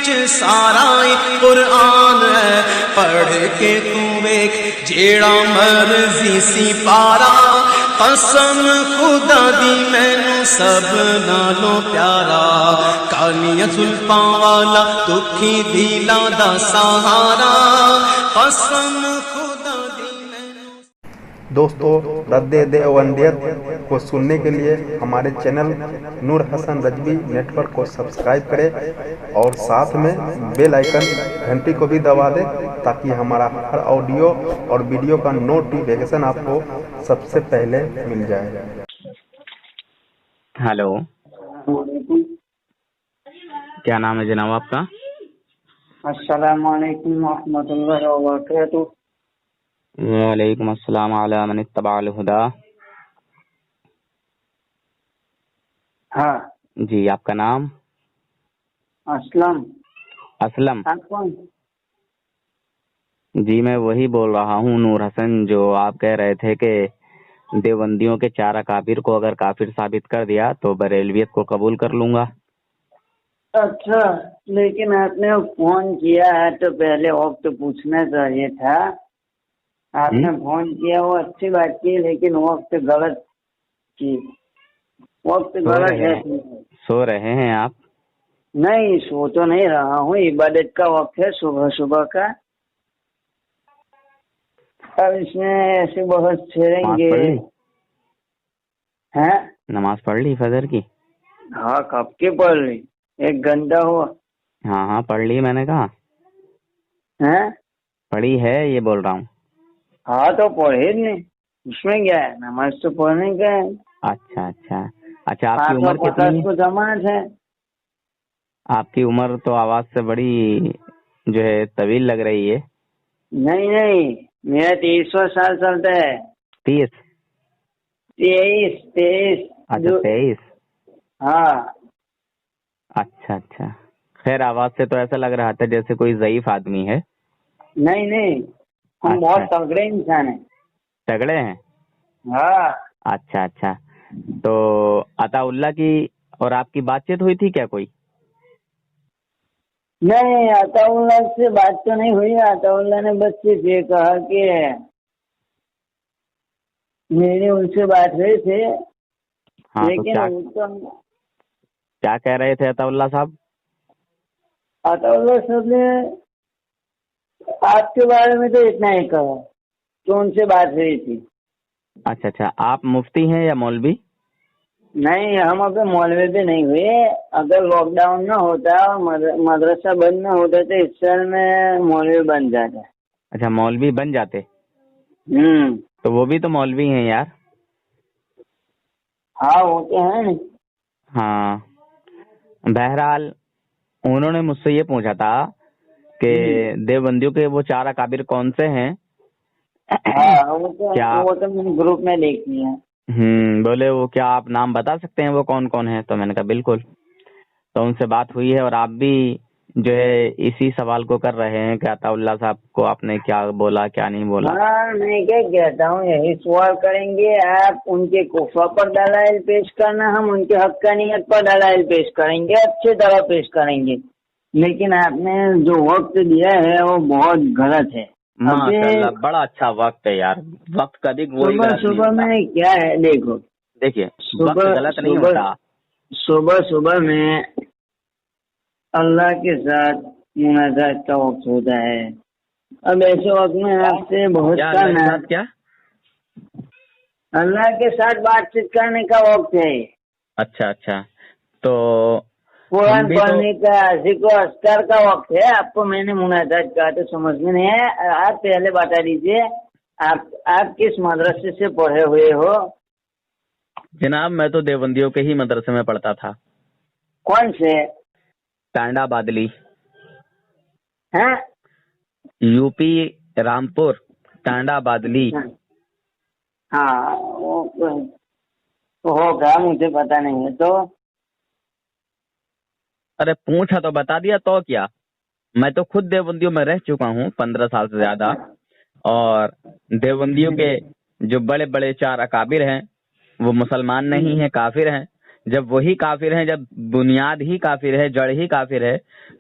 وچ سارا قرآن ہے، پڑھ کے تو ویکھ جیڑا مرضی سی پارا، قسم خدا دی مینوں سب نالوں پیارا، کالیاں زلفاں والا دکھی دلاں دا سہارا، قسم خدا دی مینوں۔ دوستو، رد دیوبندیت کو سننے کے لیے ہمارے چینل نور حسن رجوی نیٹ ورک کو سبسکرائب کریں اور ساتھ میں بیل آئیکن گھنٹی کو بھی دبا دیں تاکہ ہمارا ہر آڈیو اور ویڈیو کا نوٹیفیکیشن آپ کو سب سے پہلے مل جائے۔ ہیلو، کیا نام ہے جناب آپ کا؟ السلام علیکم ورحمۃ اللہ وبرکاتہ۔ وعلیکم السلام علی من اتبع الہدی۔ ہاں جی، آپ کا نام؟ اسلم۔ اسلم؟ آپ کون؟ جی میں وہی بول رہا ہوں، نور حسن، جو آپ کہہ رہے تھے کہ دیوبندیوں کے 4 اکابر کو اگر کافر ثابت کر دیا تو بریلویت کو قبول کر لوں گا۔ اچھا، لیکن آپ نے فون کیا ہے تو پہلے وقت پوچھنا چاہیے تھا۔ آپ نے فون کیا، وہ اچھی بات کی، لیکن وقت غلط کی۔ وقت غلط ہے۔ سو رہے ہیں آپ؟ نہیں، سو تو نہیں رہا ہوں، عبادت کا وقت ہے، صبح صبح کا۔ اب اس میں ایسے بہت چھیڑیں گے۔ ہیں؟ نماز پڑھ لی فجر کی؟ ہاں، کب کی پڑھ لی؟ 1 گھنٹہ ہوا۔ ہاں پڑھ لی، میں نے کہا ہیں؟ پڑھی ہے یہ بول رہا ہوں۔ ہاں تو پڑھے نہیں، اس میں کیا ہے، نماز تو پڑھنے کا ہے۔ اچھا، آپ کی عمر کتنی ہے؟ کو جماعت ہے۔ آپ کی عمر تو آواز سے بڑی جو ہے طویل لگ رہی ہے۔ نہیں، میرا 23واں سال چلتا ہے۔ 30؟ 23۔ اچھا، 23۔ ہاں۔ اچھا، خیر آواز سے تو ایسا لگ رہا تھا جیسے کوئی ضعیف آدمی ہے۔ نہیں، ہم بہت تگڑے انسان ہیں۔ تگڑے ہیں؟ ہاں۔ اچھا، تو عطا اللہ کی اور آپ کی بات چیت ہوئی تھی کیا کوئی؟ نہیں، عطا اللہ سے بات تو نہیں ہوئی۔ عطا اللہ نے بس صرف یہ کہا کہ میری ان سے بات ہوئی تھی، لیکن کیا کہہ رہے تھے عطا اللہ صاحب؟ عطا اللہ صاحب نے آپ کے بارے میں تو اتنا ہی کہا کہ ان سے بات ہوئی تھی۔ اچھا، آپ مفتی ہیں یا مولوی؟ نہیں، ہم ابھی مولوی بھی نہیں ہوئے۔ اگر لاک ڈاؤن نہ ہوتا اور مدرسہ بند نہ ہوتا تو اس سال میں مولوی بن جاتا۔ اچھا، مولوی بن جاتے؟ تو وہ بھی تو مولوی ہیں یار۔ ہاں، وہ تو ہیں۔ ہاں، بہرحال انہوں نے مجھ سے یہ پوچھا تھا کہ دیوبندیوں کے وہ 4 اکابر کون سے ہیں؟ وہ تو میں نے گروپ میں دیکھ لیا۔ بولے وہ کیا آپ نام بتا سکتے ہیں وہ کون کون ہیں؟ تو میں نے کہا بالکل۔ تو ان سے بات ہوئی ہے اور آپ بھی جو ہے اسی سوال کو کر رہے ہیں کہ عطا اللہ صاحب کو آپ نے کیا بولا کیا نہیں بولا۔ ہاں، میں کیا کہتا ہوں، یہی سوال کریں گے آپ ان کے کفر پر دلائل پیش کرنا، ہم ان کے حقانیت پر دلائل پیش کریں گے، اچھی طرح پیش کریں گے۔ لیکن آپ نے جو وقت دیا ہے وہ بہت غلط ہے۔ ماشاءاللہ، بڑا اچھا وقت ہے یار۔ وقت کبھی وہی غلط نہیں ہوتا۔ صبح میں کیا ہے، دیکھیے وقت غلط نہیں ہوتا۔ صبح میں اللہ کے ساتھ مناجات کا وقت ہوتا ہے۔ اب ایسے وقت میں آپ سے بہت کیا اللہ کے ساتھ بات چیت کرنے کا وقت ہے۔ اچھا، تو قرآن پڑھنے کا، ذکر و اذکار کا وقت ہے۔ آپ کو میں نے مناجات کہا تو سمجھ میں نہیں ہے۔ آپ پہلے بتا دیجئے آپ کس مدرسے سے پڑھے ہوئے ہو؟ جناب میں تو دیوبندیوں کے ہی مدرسے میں پڑھتا تھا۔ کون سے؟ ٹانڈا بادلی۔ ہاں؟ یوپی رامپور، ٹانڈا بادلی۔ ہاں، ہوگا، مجھے پتا نہیں ہے۔ تو ارے پوچھا تو بتا دیا تو کیا، میں تو خود دیوبندیوں میں رہ چکا ہوں 15 سال سے زیادہ، اور دیوبندیوں کے جو بڑے بڑے 4 اکابر ہیں وہ مسلمان نہیں ہیں، کافر ہیں۔ جب وہی کافر ہیں، جب بنیاد ہی کافر ہے، جڑ ہی کافر ہے،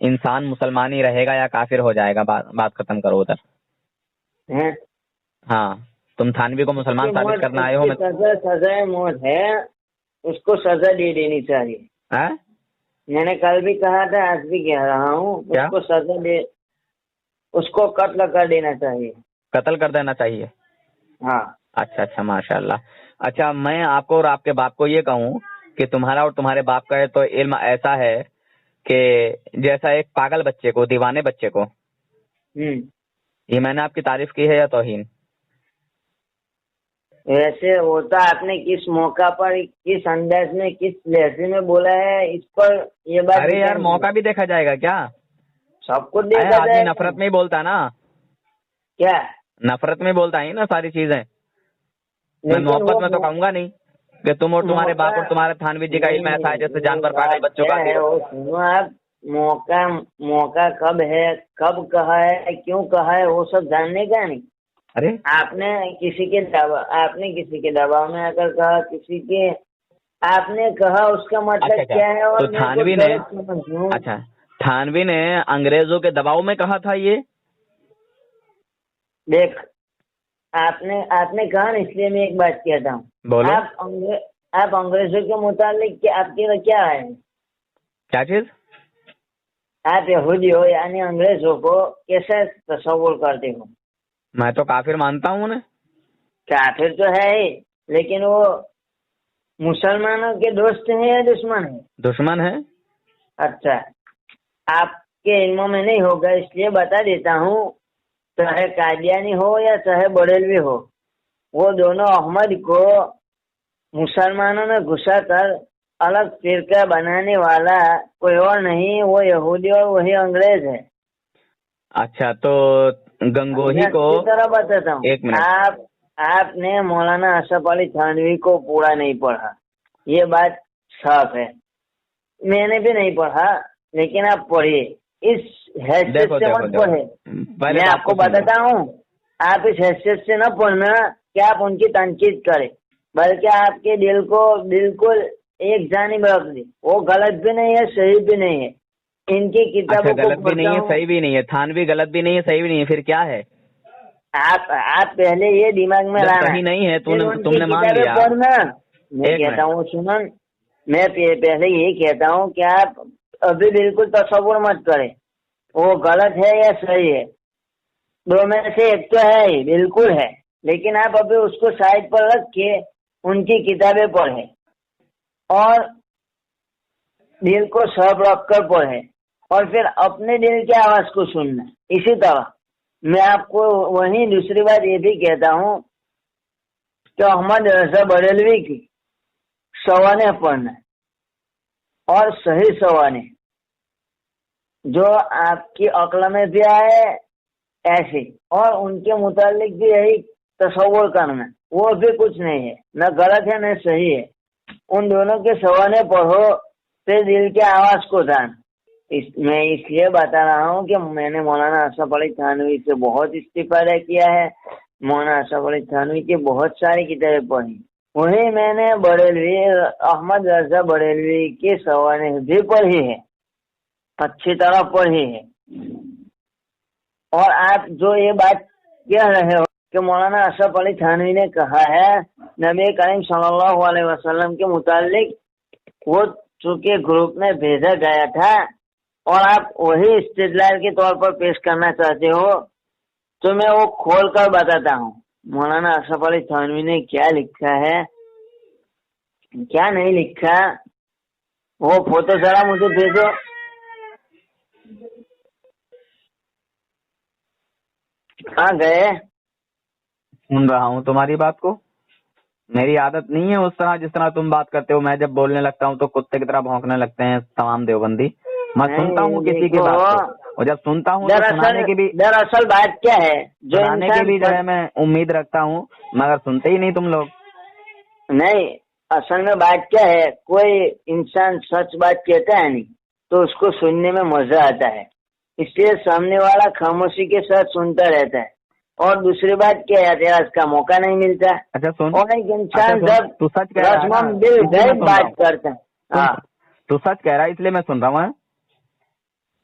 انسان مسلمان ہی رہے گا یا کافر ہو جائے گا؟ بات ختم کرو ادھر. ہاں تم تھانوی کو مسلمان ثابت کرنا آئے ہو. سزائے موت ہے, اس کو سزا دے دینی چاہیے. میں نے کل بھی کہا تھا, آج بھی کہہ رہا ہوں, اس کو سزا دے, اس کو قتل کر دینا چاہیے. قتل کر دینا چاہیے. ہاں. اچھا ماشاء اللہ. اچھا میں آپ کو اور آپ کے باپ کو یہ کہوں کہ تمہارا اور تمہارے باپ کا تو علم ایسا ہے کہ جیسا ایک پاگل بچے کو, دیوانے بچے کو, یہ میں نے آپ کی تعریف کی ہے یا توہین؟ ویسے ہوتا آپ نے کس موقع پر, کس انداز میں, کس لہجے میں بولا ہے, اس پر یہ بات. ارے یار موقع بھی دیکھا جائے گا کیا؟ سب کو دیکھا جائے. آدمی نفرت میں ہی بولتا نا. کیا نفرت میں بولتا ہے نا ساری چیزیں. میں محبت میں تو کہوں گا نہیں کہ تم اور تمہارے باپ اور تمہارے تھانوی جی کا علم ایسا ہے جیسے جانور پاگل بچوں کا. سنو آپ, موقع کب ہے, کب کہا ہے, کیوں کہا ہے, وہ سب جاننے کا نہیں. ارے آپ نے کسی کے دباؤ میں آ کر کہا, کسی کے آپ نے کہا, اس کا مطلب کیا ہے؟ اور تھانوی نے انگریزوں کے دباؤ میں کہا تھا یہ. دیکھ آپ نے کہا نا, اس لیے میں ایک بات کہتا ہوں. بولو. آپ انگریزوں کے متعلق آپ کی کیا ہے؟ کیا چیز؟ آپ یہودی ہو یعنی انگریزوں کو کیسے تصور کرتے ہو؟ میں تو کافر مانتا ہوں انہیں. کافر تو ہے ہی, لیکن وہ مسلمانوں کے دوست ہیں یا دشمن ہیں؟ دشمن ہے. اچھا, آپ کے علموں میں نہیں ہوگا, اس لیے بتا دیتا ہوں. چاہے قادیانی ہو یا چاہے بریلوی ہو, وہ دونوں احمد کو مسلمانوں میں گھسا کر الگ فرقہ بنانے والا کوئی اور نہیں, وہ یہودی اور وہی انگریز ہے. اچھا تو گنگوہی کو طرح بتاتا ہوں. ایک منٹ, آپ نے مولانا اشرف علی تھانوی کو پورا نہیں پڑھا, یہ بات صاف ہے. میں نے بھی نہیں پڑھا, لیکن آپ پڑھیے. اس حیثیت سے مت پڑھے. میں آپ کو بتاتا ہوں, آپ اس حیثیت سے نہ پڑھنا کہ آپ ان کی تنقید کریں, بلکہ آپ کے دل کو بالکل ایک جانب رکھ دیں. وہ غلط بھی نہیں ہے, صحیح بھی نہیں ہے. ان کی کتابوں کو غلط بھی نہیں ہے, صحیح بھی نہیں ہے. تھانوی غلط بھی نہیں ہے, صحیح بھی نہیں ہے, پھر کیا ہے؟ آپ پہلے یہ دماغ میں لانا. صحیح نہیں ہے تم نے مان لیا. پڑھنا. میں کہتا ہوں سنن, میں پہلے یہی کہتا ہوں کہ آپ ابھی بالکل تصور مت کریں وہ غلط ہے یا صحیح ہے. دو میں سے ایک تو ہے ہی, بالکل ہے, لیکن آپ ابھی اس کو سائڈ پر رکھ کے ان کی کتابیں پڑھیں اور دل کو صاف رکھ کر پڑھیں, اور پھر اپنے دل کی آواز کو سننا. اسی طرح میں آپ کو وہیں دوسری بات یہ بھی کہتا ہوں کہ احمد رضا بریلوی کی سوانے پڑھنا اور صحیح سوانے جو آپ کی عقل میں بھی آئے ایسے, اور ان کے متعلق بھی یہی تصور کرنا. وہ بھی کچھ نہیں ہے, نہ غلط ہے نہ صحیح ہے. ان دونوں کے سوانے پڑھو, پھر دل کی آواز کو جان. میں اس لیے بتا رہا ہوں کہ میں نے مولانا اشرف علی تھانوی سے بہت استفادہ کیا ہے. مولانا اشرف علی تھانوی کی بہت ساری کتابیں پڑھی, وہی میں نے بریلوی احمد رضا بریلوی کی سوانے بھی پڑھی ہے, اچھی طرح پڑھی ہے. اور آپ جو یہ بات کہہ رہے ہو کہ مولانا اشرف علی تھانوی نے کہا ہے نبی کریم صلی اللہ علیہ وسلم کے متعلق, وہ چونکہ گروپ میں بھیجا گیا تھا اور آپ وہی استدلال کے طور پر پیش کرنا چاہتے ہو, تو میں وہ کھول کر بتاتا ہوں مولانا اشرف علی تھانوی نے کیا لکھا ہے, کیا نہیں لکھا. وہ فوٹو ذرا مجھے بھیجو. کہاں گئے؟ سن رہا ہوں تمہاری بات کو. میری عادت نہیں ہے اس طرح جس طرح تم بات کرتے ہو. میں جب بولنے لگتا ہوں تو کتے کی طرح بھونکنے لگتے ہیں تمام دیوبندی. میں سنتا ہوں کسی کی بات کو, اور جب سنتا ہوں تو سنانے کی بھی, دراصل بات کیا ہے, جو سنانے کی بھی جو ہے میں امید رکھتا ہوں, مگر سنتے ہی نہیں تم لوگ. نہیں, اصل میں بات کیا ہے, کوئی انسان سچ بات کہتا ہے نہیں تو اس کو سننے میں مزہ آتا ہے, اس لیے سامنے والا خاموشی کے ساتھ سنتا رہتا ہے. اور دوسری بات کیا ہے, اعتراض کا موقع نہیں ملتا. اچھا سن, اور ایک انسان جب سچ کہہ رہا ہے بات کرتا ہے. تو سچ کہہ رہا ہے اس لیے میں سن رہا ہوں.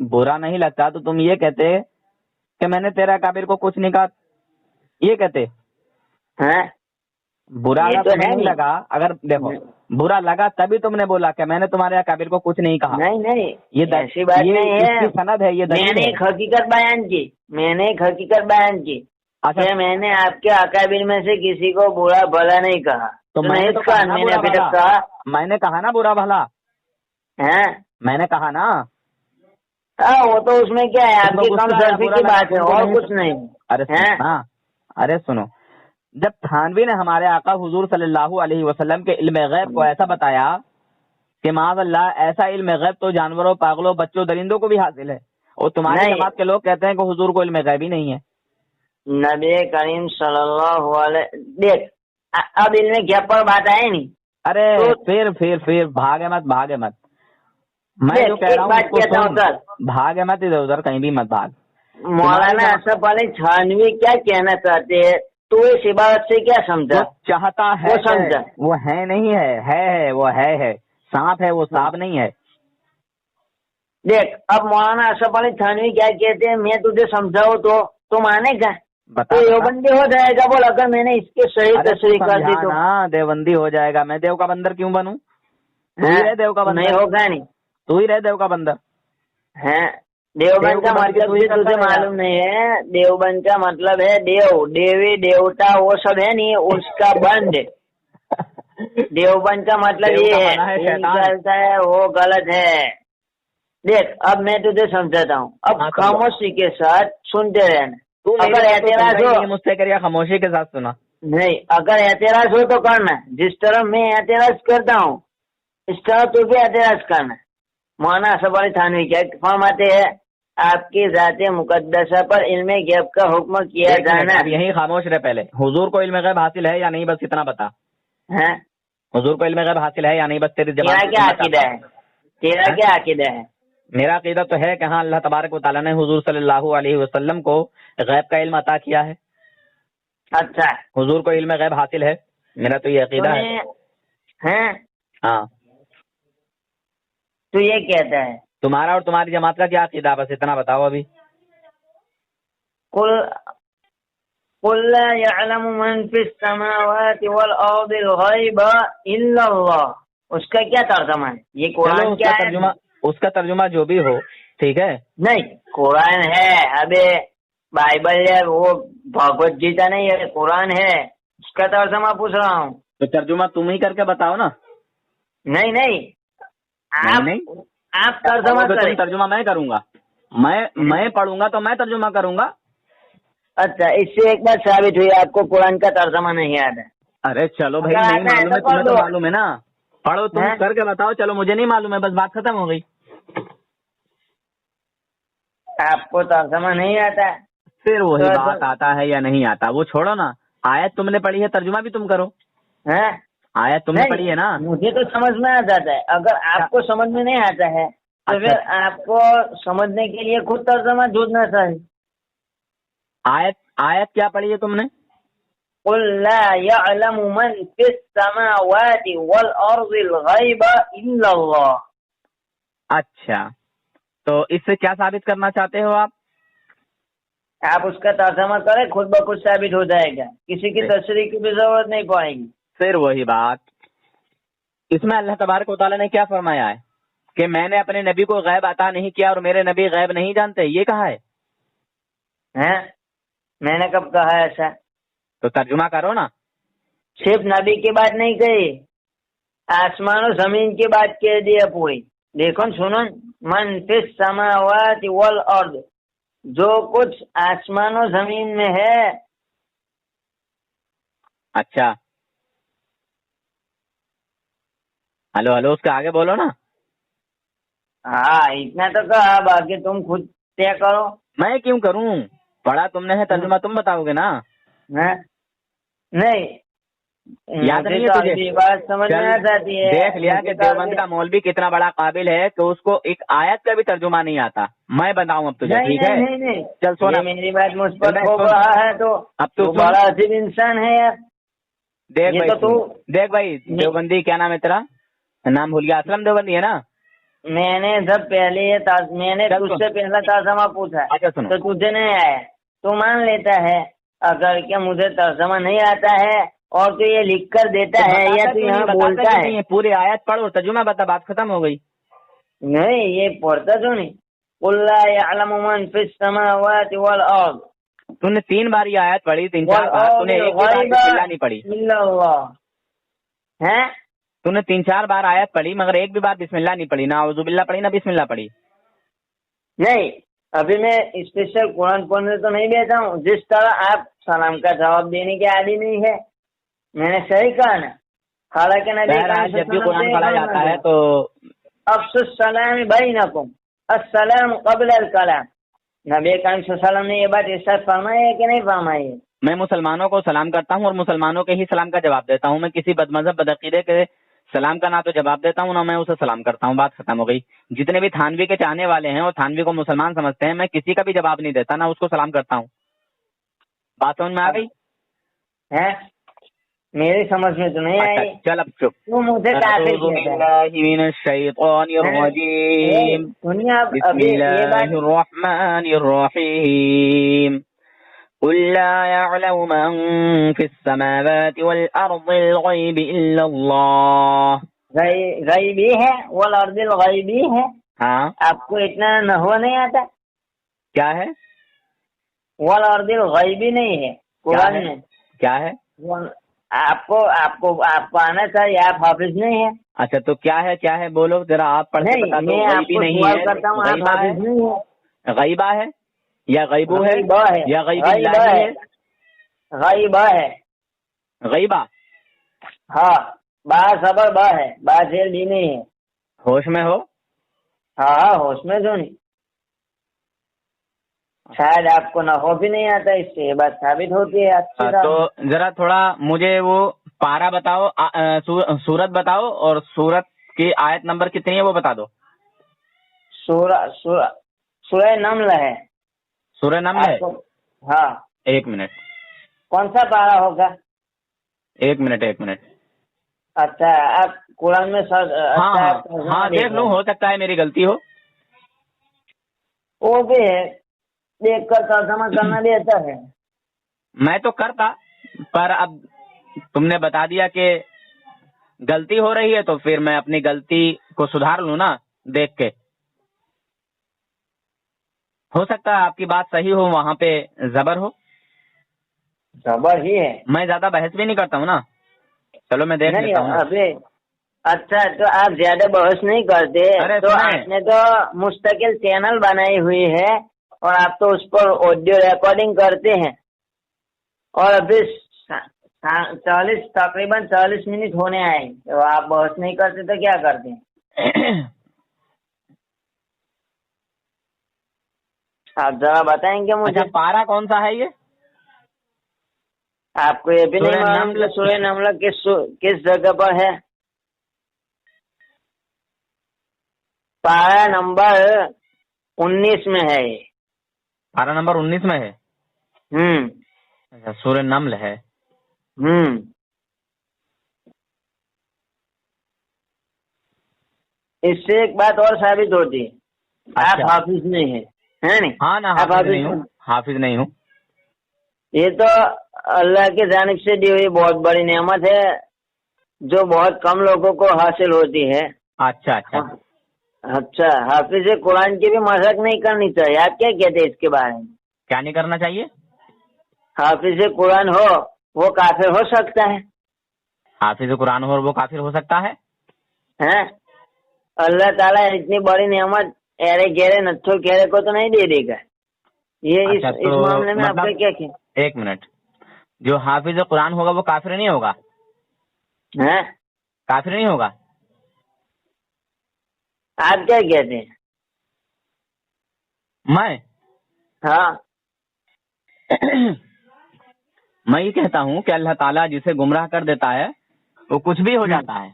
برا نہیں لگتا تو تم یہ کہتے کہ میں نے تیرا کابر کو کچھ نہیں کہا، یہ کہتے. ہاں برا یہ اگر تو تمہیں ہے نہیں نہیں. لگا، اگر دیکھو برا لگا تبھی تم نے بولا کہ میں نے تمہارے کابر کو کچھ نہیں کہا. نہیں یہ ایسی بات نہیں اس ہے. کی سند ہے، یہ میں دلیل نے ہے. ایک حقیقت بیان کی، میں نے ایک حقیقت بیان کی اچھا کہ میں نے آپ کے اکابر میں سے کسی کو برا بھلا نہیں کہا. تو میں نے نہیں تو کہا، کہا نا میں نے برا ابھی بھلا، تک کہا میں نے کہا نا برا بھلا، ہے. میں نے کہا نا. ہاں وہ تو اس میں کیا ہے، آپ تم کو کی غصہ کم آیا، سرفی برا کی لگا بات ہے تم کو اور نہیں؟ کچھ نہیں ارے ہے. سنو نا، ارے سنو، جب تھانوی نے ہمارے آقا حضور صلی اللہ علیہ وسلم کے علم غیب کو ایسا بتایا کہ معاذ اللہ ایسا علم غیب تو جانوروں، پاگلوں، بچوں، درندوں کو بھی حاصل ہے، اور تمہاری نہیں. جماعت کے لوگ کہتے ہیں کہ حضور کو علم غیب ہی نہیں ہے. نبی کریم صلی اللہ علیہ، دیکھ اب علم گیپ پر بات آئے نہیں. ارے تو پھر بھاگے مت. میں دیکھ جو کہہ ایک رہا ہوں بات اس کو کہتا ہوں سن، سر، بھاگے مت ادھر ادھر کہیں بھی مت بھاگ. مولانا اشرف علی تھانوی کیا کہنا چاہتے ہیں، تو اس عبارت سے کیا سمجھا؟ وہ چاہتا ہے وہ کہ سمجھا. وہ ہے نہیں ہے وہ ہے سانپ ہے، وہ سانپ نہیں ہے. دیکھ اب مولانا اشرف علی تھانوی کیا کہتے ہیں، میں تجھے سمجھاؤں تو مانے گا؟ بتا تو بتا. دیوبندی ہو جائے گا بول، اگر میں نے اس کے صحیح ارے تو تصریح کر دی تو. سمجھانا، دیوبندی ہو جائے گا. میں دیو کا بندر کیوں بنوں؟ تو ہی رہ دیو کا نہیں بندر، ہوگا نہیں تو ہی رہ دیو کا بندر. ہے. دیوبند کا بندگی تو مطلب ہی بھی کرتا تجھے رہے یار. معلوم نہیں ہے. دیوبند کا مطلب ہے دیو، دیوی دیوتا وہ سب ہے نہیں، اس کا بند. دیوبند کا مطلب دیو یہ کا ہے مانا ہے جو شیطان. نکلتا ہے وہ غلط ہے. دیکھ اب میں تجھے سمجھاتا ہوں، اب ہاں، سمجھا. خاموشی کے ساتھ سنتے رہنا. تو میری اگر بات تو سمجھا اعتراض ہی ہو، نہیں، مجھ سے کریے خاموشی کے ساتھ سنا. نہیں اگر اعتراض ہو تو کرنا، جس طرح میں اعتراض کرتا ہوں اس طرح تو بھی اعتراض کرنا. مولانا اشرف علی تھانوی کیا فرماتے ہیں، آپ کی ذات مقدسہ پر علم غیب کا حکم کیا ایک منٹ، جانا اب یہیں خاموش رہے. پہلے حضور کو علم غیب حاصل ہے یا نہیں، بس اتنا بتا. ہے. حضور کو علم غیب حاصل ہے یا نہیں، بس تیری زبان تیرا سے کیا سننا عقیدہ چاہتا ہے؟ ہوں. تیرا ہاں؟ کیا عقیدہ ہے؟ میرا عقیدہ تو ہے کہ ہاں اللہ تبارک و تعالیٰ نے حضور صلی اللہ علیہ وسلم کو غیب کا علم عطا کیا ہے. اچھا حضور کو علم غیب حاصل ہے، میرا تو یہ عقیدہ ہے. ہیں ہاں، تو یہ کہتا ہے تمہارا اور تمہاری جماعت کا کیا عقیدہ ہے، بس اتنا بتاؤ ابھی. قل لا يعلم من في السماوات والارض الغیب الا اللہ. اس کا کیا ترجمہ ہے؟ یہ چلو قرآن اس کیا کا ہے؟ ترجمہ، اس کا ترجمہ جو بھی ہو، ٹھیک ہے. نہیں قرآن ہے. ابھی بائبل ہے، وہ بھگوت گیتا نہیں ہے، قرآن ہے. اس کا ترجمہ پوچھ رہا ہوں. تو ترجمہ تم ہی کر کے بتاؤ نا. نہیں نہیں آپ ترجمہ تو کریں. تم ترجمہ میں کروں گا، میں پڑھوں گا تو میں ترجمہ کروں گا. اچھا اس سے ایک بات ثابت ہوئی، آپ کو قرآن کا ترجمہ نہیں آتا. ارے چلو بھائی، اگر نہیں آتا معلوم ہے تو تمہیں کر تو دو. معلوم ہے نا. پڑھو تم ہیں؟ کر کے بتاؤ. چلو مجھے نہیں معلوم ہے، بس بات ختم ہو گئی. آپ کو ترجمہ نہیں آتا. پھر وہی تو بات، آتا ہے یا نہیں آتا وہ چھوڑو نا. آیت تم نے پڑھی ہے، ترجمہ بھی تم کرو. ہیں؟ آیت تم نے پڑھی ہے نا. مجھے تو سمجھ میں آ جاتا ہے، اگر آپ کو سمجھ میں نہیں آتا ہے تو اچھا، پھر آپ کو سمجھنے کے لیے خود ترجمہ ڈھونڈنا چاہیے. آیت کیا پڑھی ہے تم نے؟ قل لا يعلم من في السماوات والارض الغیب الا اللہ. اچھا، تو اس سے کیا ثابت کرنا چاہتے ہو آپ؟ آپ اس کا ترجمہ کریں، خود بخود ثابت ہو جائے گا، کسی کی تصریح کی بھی ضرورت نہیں پڑے گی. پھر وہی بات، اس میں اللہ تبارک و تعالیٰ نے کیا فرمایا ہے کہ میں نے اپنے نبی کو غیب عطا نہیں کیا اور میرے نبی غیب نہیں جانتے، یہ کہا ہے. ہیں؟ میں نے کب کہا ایسا؟ تو ترجمہ کرو نا. صرف نبی کی بات نہیں کہی، آسمان و زمین کی بات کہہ دی ہے پوری. دیکھو سنو، من فی السماوات والارض، جو کچھ آسمان و زمین میں ہے. اچھا، ہلو اس کے آگے بولو نا. ہاں اتنا تو کہا، باقی تم خود طے کرو. میں کیوں کروں؟ پڑھا تم نے ہے، ترجمہ تم بتاؤ گے نا. ہیں؟ نہیں یاد مجھے نہیں ہے تو تجھے؟ عربی بات سمجھ میں آ جاتی ہے. دیکھ لیا مجھے کہ تو دیوبند کا مولوی کتنا بڑا قابل ہے کہ اس کو ایک آیت کا بھی ترجمہ نہیں آتا. میں بتاؤں اب تجھے، ٹھیک ہے؟ نہیں چل سونا، یہ میری بات مجھ پر چل تھوپ سن. رہا ہے تو اب تو وہ سن. بڑا عجیب انسان ہے یار. دیکھ یہ بھائی تو دیکھ بھائی، دیوبندی کیا نام ہے تیرا؟ نام بھول گیا، اسلم دیوبندی ہے نا. میں نے جب پہلے میں نے تجھ سے پہلا ترجمہ پوچھا اچھا سنو، تو تجھے نہیں آیا، تو مان لیتا ہے اگر کہ مجھے ترجمہ نہیں آتا ہے اور تو یہ لکھ کر دیتا ہے یا تو یہاں بولتا ہے. پوری آیت پڑھو ترجمہ بتا، بات ختم ہو گئی. نہیں یہ پڑھتا تو نہیں. قل لا يعلم من في السماوات والارض. تو نے 3 بار یہ آیت پڑھی، 3-4 بار، تو نے ایک بھی بار بسم اللہ نہیں پڑھی. الا اللہ ہے. تو نے 3-4 بار آیت پڑھی مگر ایک بھی بار بسم اللہ نہیں پڑھی، نہ اعوذ باللہ پڑھی نہ بسم اللہ پڑھی. نہیں ابھی میں اسپیشل قرآن پڑھنے تو نہیں بیٹھا ہوں. جس طرح آپ سلام کا جواب دینے کے عادی نہیں ہے، میں نے صحیح کہا نا. حالانکہ نبی جب بھی قرآن پڑھا جاتا ہے تو افسوس السلام بینکم السلام قبل الکلام. نبی کریم صلی اللہ علیہ وسلم نے یہ بات ارشاد فرمائی ہے کہ نہیں فرمائی ہے؟ میں مسلمانوں کو سلام کرتا ہوں اور مسلمانوں کے ہی سلام کا جواب دیتا ہوں. میں کسی بد مذہب بدعقیدے کے سلام کا نہ تو جواب دیتا ہوں نہ میں اسے سلام کرتا ہوں. بات ختم ہو گئی. جتنے بھی تھانوی کے چاہنے والے ہیں اور تھانوی کو مسلمان سمجھتے ہیں، میں کسی کا بھی جواب نہیں دیتا، نہ اس کو سلام کرتا ہوں. بات سمجھ میں آ گئی؟ ہے میری سمجھ میں تو نہیں آئی. چل اب چپ. تو مجھے کافر کہتا ہے. من الشیطان الرجیم، دنیا بسم ابھی یہ اللہ بات الرحمن الرحیم. قل لا يعلم من في السماوات والأرض الغيب إلا الله. غیبی ہے والارض الغیبی ہے. ہاں آپ کو اتنا نحو نہیں آتا؟ کیا ہے؟ والارض الغیبی نہیں ہے قرآن میں. کیا ہے؟ آپ کو آنا چاہیے. آپ حافظ نہیں ہیں. اچھا تو کیا ہے بولو ذرا، آپ پڑھ کے بتا دو. میں آپ کو سوال کرتا ہوں، آپ حافظ نہیں ہیں. غیبہ ہے یا غیبو ہے یا غیب غیبہ اللہ ہے. غیبہ ہے. غیبہ ہاں با صبر با ہے، با زیر بھی نہیں ہے. ہوش میں ہو؟ ہاں ہوش میں جو نہیں. شاید آپ کو نحو بھی نہیں آتا، اس سے یہ بات ثابت ہوتی ہے. اچھی تو ذرا تھوڑا مجھے وہ پارہ بتاؤ، سورت بتاؤ، اور سورت کی آیت نمبر کتنی ہے وہ بتا دو. سورہ نمل ہے. سورہ نمل ہے؟ ہاں. 1 منٹ. کون سا پارہ ہوگا؟ 1 منٹ. اچھا آپ قرآن میں ہاں دیکھ لوں، ہو سکتا ہے میری غلطی ہو. وہ بھی ہے، دیکھ کر ترجمہ کرنا بھی اچھا ہے. میں تو کرتا، پر اب تم نے بتا دیا کہ غلطی ہو رہی ہے تو پھر میں اپنی غلطی کو سدھار لوں نا دیکھ کے. ہو سکتا ہے آپ کی بات صحیح ہو، وہاں پہ زبر ہو. زبر ہی ہے. میں زیادہ بحث بھی نہیں کرتا ہوں نا. چلو میں دیکھ لیتا ہوں. ابھی اچھا تو آپ زیادہ بحث نہیں کرتے تو آپ نے تو مستقل چینل بنائی ہوئی ہے اور آپ تو اس پر آڈیو ریکارڈنگ کرتے ہیں، اور ابھی تقریباً 40 منٹ ہونے آئے تو آپ بحث نہیں کرتے تو کیا کرتے ہیں؟ آپ ذرا بتائیں گے مجھے. پارا کون سا ہے یہ؟ آپ کو یہ بھی نہیں معلوم کہ سورہ نمل کس جگہ پر ہے؟ پارہ نمبر 19 میں ہے. یہ پارہ نمبر 19 میں ہے. اچھا سورہ نمل ہے. اس سے ایک بات اور ثابت ہوتی ہے، آپ حافظ نہیں ہیں، ہے نہیں؟ ہاں نا، حافظ نہیں ہوں. یہ تو اللہ کی جانب سے دی ہوئی بہت بڑی نعمت ہے جو بہت کم لوگوں کو حاصل ہوتی ہے. اچھا حافظ قرآن کی بھی مذاق نہیں کرنی چاہیے. آپ کیا کہتے ہیں اس کے بارے میں؟ کیا نہیں کرنا چاہیے؟ حافظ قرآن ہو وہ کافر ہو سکتا ہے. حافظ قرآن ہو اور وہ کافر ہو سکتا ہے؟ اللہ تعالیٰ اتنی بڑی نعمت ایرے گہرے نتھو گہرے کو تو نہیں دے دے گا. یہ اس معاملے میں آپ کا کیا کہ 1 منٹ. جو حافظ قرآن ہوگا وہ کافر نہیں ہوگا؟ کافر نہیں ہوگا. آپ کیا کہتے ہیں؟ میں یہ کہتا ہوں کہ اللہ تعالیٰ جسے گمراہ کر دیتا ہے وہ کچھ بھی ہو جاتا ہے.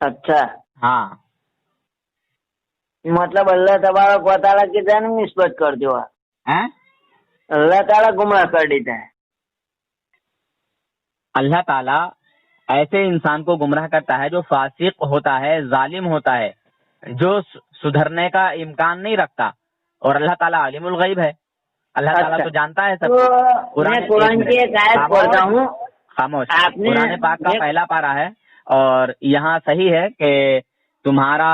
اچھا ہاں مطلب اللہ تبارک و تعالیٰ کی جانب نسبت کر دو. اللہ تعالیٰ گمراہ کر دیتا ہے. اللہ تعالیٰ ایسے انسان کو گمراہ کرتا ہے جو فاسق ہوتا ہے، ظالم ہوتا ہے، جو سدھرنے کا امکان نہیں رکھتا. اور اللہ تعالیٰ عالم الغیب ہے، اللہ تعالیٰ تو جانتا ہے سب. تو میں قرآن کی ایک آیت پڑھتا ہوں. خاموش. آپ نے قرآن پاک کا پہلا پارہ ہے اور یہاں صحیح ہے کہ تمہارا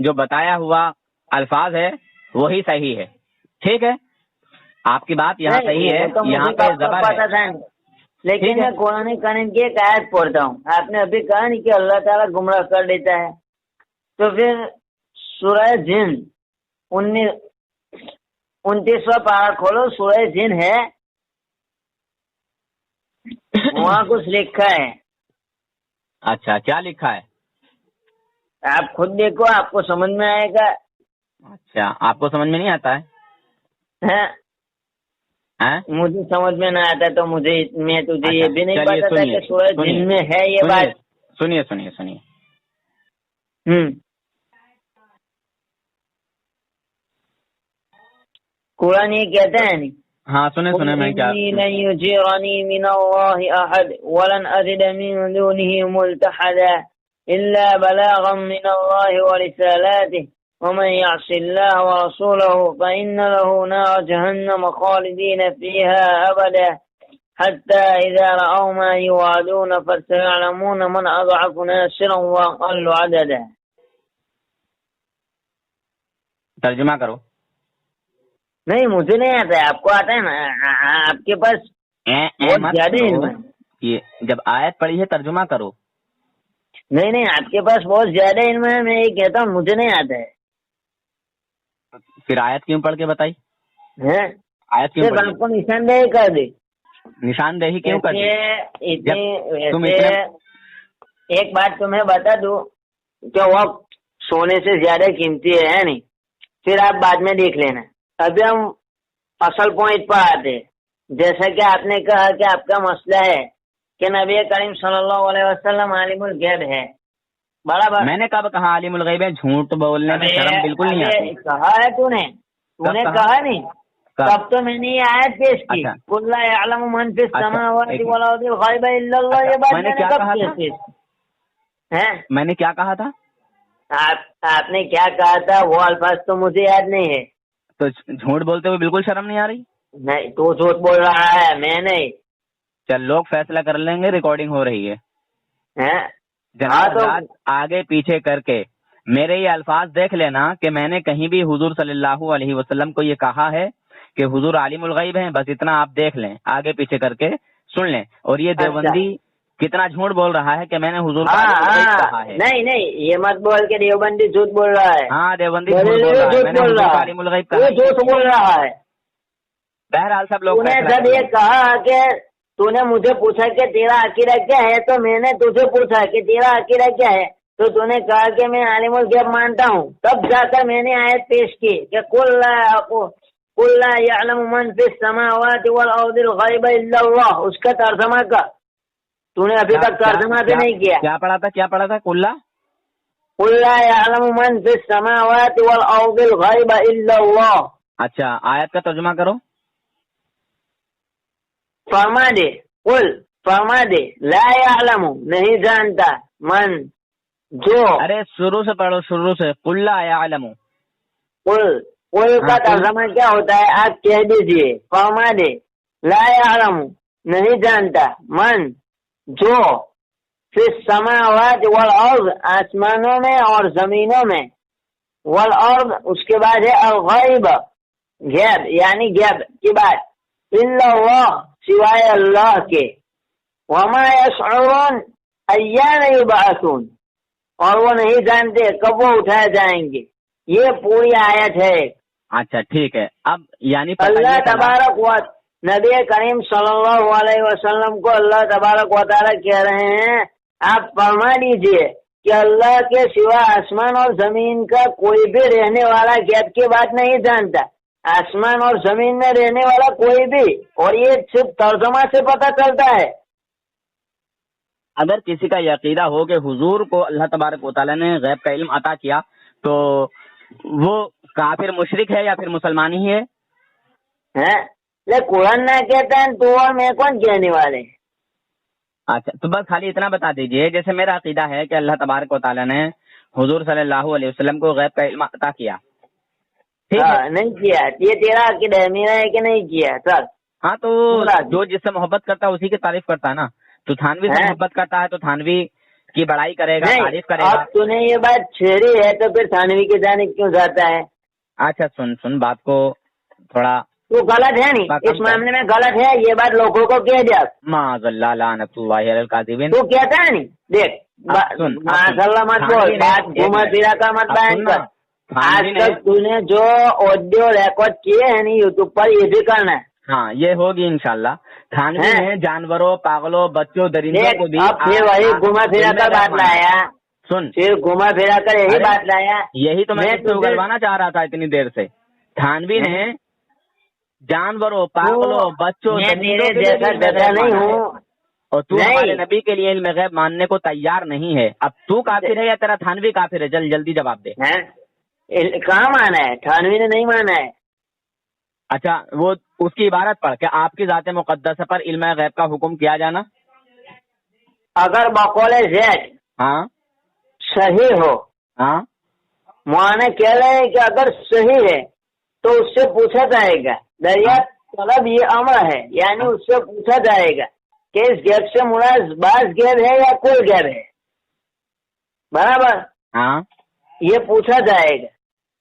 جو بتایا ہوا الفاظ ہے وہی صحیح ہے. ٹھیک ہے، آپ کی بات یہاں صحیح ہے، یہاں پہ زبر ہے. لیکن میں قرآن کریم کی ایک آیت پڑھتا ہوں. آپ نے ابھی کہا نہیں کہ اللہ تعالیٰ گمراہ کر دیتا ہے، تو پھر سورہ جن 29واں پارہ کھولو، سورہ جن ہے، وہاں کچھ لکھا ہے. اچھا، کیا لکھا ہے؟ آپ خود دیکھو، آپ کو سمجھ میں آئے گا. اچھا، آپ کو سمجھ میں نہیں آتا ہے؟ مجھے سمجھ میں نہ آتا تو میں تجھے یہ بھی نہیں پتا تھا کہ سورہ جن میں ہے یہ بات. سنیے سنیے سنیے. قرآن یہ کہتا ہے نہیں. ہاں سنیں میں کیا. لن يجيرني من الله أحد ولن أجد من دونه ملتحدا إلا بلاغا من الله ورسالاته ومن يعص الله ورسوله فإن له نار جهنم خالدين فيها أبدا حتى إذا رأوا ما يوعدون فسيعلمون من أضعف ناصرا وأقل عددا. ترجمہ کرو. نہیں مجھے نہیں آتا ہے، آپ کو آتا ہے نا. آپ کے پاس بہت زیادہ علم ہے. یہ جب آیت پڑھی ہے ترجمہ کرو. نہیں آپ کے پاس بہت زیادہ علم ہے، میں یہ کہتا ہوں مجھے نہیں آتا ہے. پھر آیت کیوں پڑھ کے بتائی؟ آیت کیوں صرف آپ کو نشاندہی کر دی. نشاندہی کیوں کر دی؟ ایک بات تمہیں بتا دوں کہ وقت سونے سے زیادہ قیمتی ہے نہیں، پھر آپ بعد میں دیکھ لینا. ابھی ہم اصل پوائنٹ پر آتے. جیسا کہ آپ نے کہا کہ آپ کا مسئلہ ہے کہ نبی کریم صلی اللہ علیہ وسلم عالم الغیب ہے. برابر. میں نے کب کہا عالم الغیب ہے؟ جھوٹ بولنے میں شرم بالکل نہیں آتی. کہا ہے تو نے کہا نہیں. تب تو میں نے یہ آیت پیش کی، قل لا يعلم من في السماوات والارض الغیب الا اللہ. یہ بات میں نے کب پیش کی؟ میں نے کیا کہا تھا؟ آپ نے کیا کہا تھا وہ الفاظ تو مجھے یاد نہیں ہے. تو جھوٹ بولتے ہوئے بالکل شرم نہیں آ رہی؟ نہیں، تو جھوٹ بول رہا ہے، میں نہیں. چل لوگ فیصلہ کر لیں گے، ریکارڈنگ ہو رہی ہے. جناب آگے پیچھے کر کے میرے یہ الفاظ دیکھ لینا کہ میں نے کہیں بھی حضور صلی اللہ علیہ وسلم کو یہ کہا ہے کہ حضور عالم الغیب ہیں. بس اتنا آپ دیکھ لیں، آگے پیچھے کر کے سن لیں. اور یہ دیوبندی کتنا جھوٹ بول رہا ہے کہ میں نے حضور کہا ہے. نہیں یہ مت بول کے دیوبندی جھوٹ بول رہا ہے. ہاں دیوبندی جھوٹ بول رہا ہے، میں نے حضور عالم الغیب کہا. جھوٹ بول رہا ہے. بہرحال سب لوگ نے جب یہ کہا کہ تو نے مجھے پوچھا کہ تیرا عقیدہ کیا ہے، تو میں نے تجھے پوچھا کہ تیرا عقیدہ کیا ہے، تو نے کہا کہ میں عالم الغیب مانتا ہوں. تب جا کر میں نے آیت پیش کی کہ قل لا يعلم من في السماوات والارض الغیب الا اللہ. اس کا ترجمہ کا تو نے ابھی تک ترجمہ بھی نہیں کیا. کیا پڑھا تھا؟ قل لا يعلم من في السماوات والارض الغیب الا اللہ. اچھا، آیت کا ترجمہ کرو. فرما دے لا يعلم نہیں جانتا، من جو. ارے شروع سے پڑھو، شروع سے. قل لا يعلم. قل کا ترجمہ کیا ہوتا ہے آپ کہہ دیجئے. فرما دے لا يعلم نہیں جانتا، من جو فی السماوات والارض آسمانوں میں اور زمینوں میں، والارض اس کے بعد ہے الغیب غیب یعنی غیب کی بات، الا اللہ سوائے اللہ کے، وما یشعرون ایان یبعثون اور وہ نہیں جانتے کب وہ اٹھائے جائیں گے. یہ پوری آیت ہے. اچھا ٹھیک ہے. اب یعنی اللہ تبارک و نبی کریم صلی اللہ علیہ وسلم کو اللہ تبارک و تعالیٰ کہہ رہے ہیں آپ فرما دیجئے کہ اللہ کے سوا آسمان اور زمین کا کوئی بھی رہنے والا غیب کی بات نہیں جانتا. آسمان اور زمین میں رہنے والا کوئی بھی، اور یہ صرف ترجمہ سے پتہ چلتا ہے. اگر کسی کا یہ عقیدہ ہو کہ حضور کو اللہ تبارک و تعالیٰ نے غیب کا علم عطا کیا تو وہ کافر مشرک ہے یا پھر مسلمان ہی ہے؟ قرآن نہ کہتا ہے تو اور میں کون کہنے والے. اچھا تو بس خالی اتنا بتا دیجئے، جیسے میرا عقیدہ ہے کہ اللہ تبارک و تعالیٰ نے حضور صلی اللہ علیہ وسلم کو غیب کا علم عطا کیا، ٹھیک ہے؟ نہیں کیا، یہ تیرا عقیدہ ہے، میرا ہے کہ نہیں کیا سر؟ ہاں تو جو جس سے محبت کرتا ہے اسی کی تعریف کرتا ہے نا، تو تھانوی سے محبت کرتا ہے تو تھانوی کی بڑائی کرے گا، تعریف کرے گا۔ اب تو نے یہ بات چھیڑی ہے تو پھر تھانوی کی جانب کیوں جاتا ہے؟ اچھا سن بات کو تھوڑا، تو غلط ہے نہیں، اس معاملے میں غلط ہے، یہ بات لوگوں کو کہہ دیا۔ معاذ اللہ لعنت اللہ علی الکاذبین۔ تو کہتا ہے نہیں، دیکھ ماشاء اللہ مت بول، بات گھوما پھرا کا مت بیان کر۔ آج تک تو نے جو آڈیو ریکارڈ کیے ہیں نا یوٹیوب پر، یہ بھی کرنا ہے۔ ہاں یہ ہوگی انشاءاللہ۔ تھانوی نے جانوروں، پاگلوں، بچوں، درندوں کو بھی اب پھر وہی گھوما پھرا کر بات لایا، پھر گھوما پھرا کر یہی بات لایا۔ یہی تو میں اگلوانا چاہ رہا تھا اتنی دیر سے۔ تھانوی نے جانوروں، پاگلوں، بچوں، میرے جیسا گدھا نہیں ہوں، اور تو ہمارے نبی کے لیے علم غیب ماننے کو تیار نہیں ہے۔ اب تو کافر ہے یا تیرا تھانوی کافر ہے؟ جلدی جواب دے۔ کہاں مانا ہے؟ تھانوی نے نہیں مانا ہے۔ اچھا وہ اس کی عبارت پڑھ کہ آپ کی ذات مقدسہ پر علم غیب کا حکم کیا جانا، اگر بقول زید ہاں صحیح ہو، ہاں مولانا کہہ رہے ہیں کہ اگر صحیح ہے تو اس سے پوچھا جائے گا، دریا طلب یہ امر ہے، یعنی اس سے پوچھا جائے گا کہ اس گیپ سے مراد بعض گیپ ہے یا کوئی گیپ ہے، برابر؟ ہاں یہ پوچھا جائے گا۔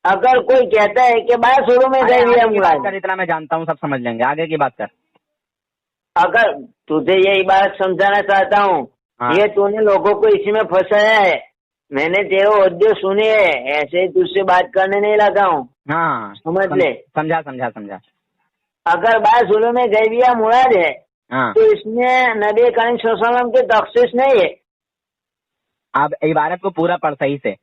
اگر کوئی کہتا ہے کہ بعض شروع میں مراد، اتنا میں جانتا ہوں، سب سمجھ لیں گے، آگے کی بات کر۔ اگر تجھے یہی بات سمجھانا چاہتا ہوں، یہ تو نے لوگوں کو اسی میں پھنسایا ہے، میں نے تیرے آڈیو سنی ہے، ایسے ہی تجھ سے بات کرنے نہیں لگا ہوں، ہاں سمجھ لے۔ سمجھا۔ اگر بعض علوم میں غیبیہ مراد ہے تو اس میں نبی کریم صلی اللہ علیہ وسلم کی تخصیص نہیں ہے۔ اب عبارت کو پورا پڑھ صحیح سے،